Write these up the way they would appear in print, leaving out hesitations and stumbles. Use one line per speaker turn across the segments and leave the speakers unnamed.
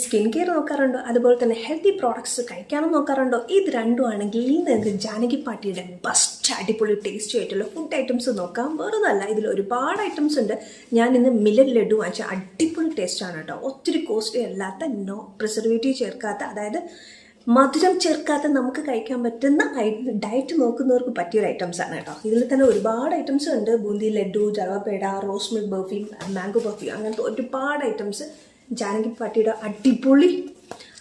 Skin care നോക്കാറുണ്ടോ, അതുപോലെ തന്നെ healthy products കഴിക്കാനും നോക്കാറുണ്ടോ? ഇത് രണ്ടും ആണെങ്കിൽ നിങ്ങൾക്ക് ജാനകി പാട്ടിയുടെ ബെസ്റ്റ് അടിപൊളി ടേസ്റ്റി ആയിട്ടുള്ള ഫുഡ് ഐറ്റംസ് നോക്കാം. വേറൊന്നല്ല, ഇതിൽ ഒരുപാട് ഐറ്റംസ് ഉണ്ട്. ഞാൻ ഇന്ന് മില്ലറ്റ് ലഡു വാങ്ങിച്ച അടിപൊളി ടേസ്റ്റാണ് കേട്ടോ. ഒത്തിരി കോസ്റ്റ്ലി അല്ലാത്ത, നോ പ്രിസർവേറ്റീവ് ചേർക്കാത്ത, അതായത് മധുരം ചേർക്കാത്ത നമുക്ക് കഴിക്കാൻ പറ്റുന്ന ഡയറ്റ് നോക്കുന്നവർക്ക് പറ്റിയൊരു ഐറ്റംസ് ആണ് കേട്ടോ. ഇതിൽ തന്നെ ഒരുപാട് ഐറ്റംസ് ഉണ്ട്. ബൂന്തി ലഡു, ജവ peda, rose milk barfi, mango barfi, അങ്ങനത്തെ ഒരുപാട് ഐറ്റംസ് ജാനകി പാട്ടിയുടെ അടിപൊളി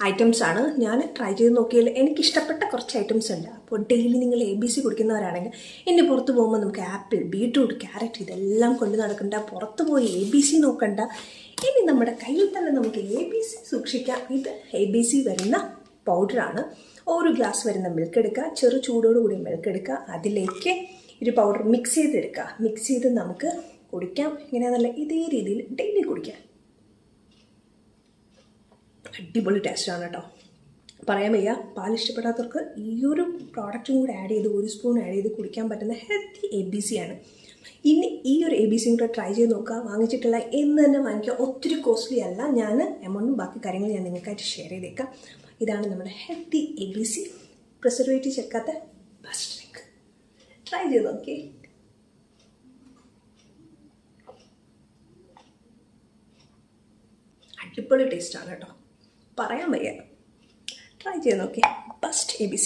ഐറ്റംസ് ആണ്. ഞാൻ ട്രൈ ചെയ്ത് നോക്കിയാൽ എനിക്കിഷ്ടപ്പെട്ട കുറച്ച് ഐറ്റംസ് ഉണ്ട്. അപ്പോൾ ഡെയിലി നിങ്ങൾ ABC കുടിക്കുന്നവരാണെങ്കിൽ ഇനി പുറത്ത് പോകുമ്പോൾ നമുക്ക് ആപ്പിൾ, ബീട്രൂട്ട്, ക്യാരറ്റ് ഇതെല്ലാം കൊണ്ട് നടക്കണ്ട, പുറത്ത് പോയി ABC നോക്കണ്ട. ഇനി നമ്മുടെ കയ്യിൽ തന്നെ നമുക്ക് ABC സൂക്ഷിക്കാം. ഇത് ABC വരുന്ന പൗഡറാണ്. ഒരു ഗ്ലാസ് വരുന്ന മിൽക്ക് എടുക്കുക, ചെറു ചൂടോടുകൂടി മിൽക്ക് എടുക്കുക, അതിലേക്ക് ഒരു പൗഡർ മിക്സ് ചെയ്തെടുക്കുക. മിക്സ് ചെയ്ത് നമുക്ക് കുടിക്കാം. ഇങ്ങനെയാണെന്നല്ല, ഇതേ രീതിയിൽ ഡെയിലി കുടിക്കാം. അടിപൊളി ടേസ്റ്റാണ് കേട്ടോ, പറയാൻ വയ്യ. പാൽ ഇഷ്ടപ്പെടാത്തവർക്ക് ഈ ഒരു പ്രോഡക്റ്റും കൂടെ ആഡ് ചെയ്ത്, ഒരു സ്പൂൺ ആഡ് ചെയ്ത് കുടിക്കാൻ പറ്റുന്ന ഹെൽത്തി ABC ആണ്. ഇനി ഈ ഒരു ABC കൂടെ ട്രൈ ചെയ്ത് നോക്കുക. വാങ്ങിച്ചിട്ടുള്ള എന്ന് തന്നെ വാങ്ങിക്കുക. ഒത്തിരി കോസ്റ്റ്ലി അല്ല. ഞാൻ എമൗണ്ടും ബാക്കി കാര്യങ്ങൾ ഞാൻ നിങ്ങൾക്കായിട്ട് ഷെയർ ചെയ്തേക്കാം. ഇതാണ് നമ്മുടെ ഹെൽത്തി ABC, പ്രിസർവേറ്റീവ് ചേർക്കാത്ത ബെസ്റ്റ് ഡ്രിങ്ക്. ട്രൈ ചെയ്ത് നോക്കിയേ. അടിപൊളി ടേസ്റ്റാണ് കേട്ടോ, പറയാൻ വയ്യ. ട്രൈ ചെയ്ത് നോക്കിയേ. Best ABC.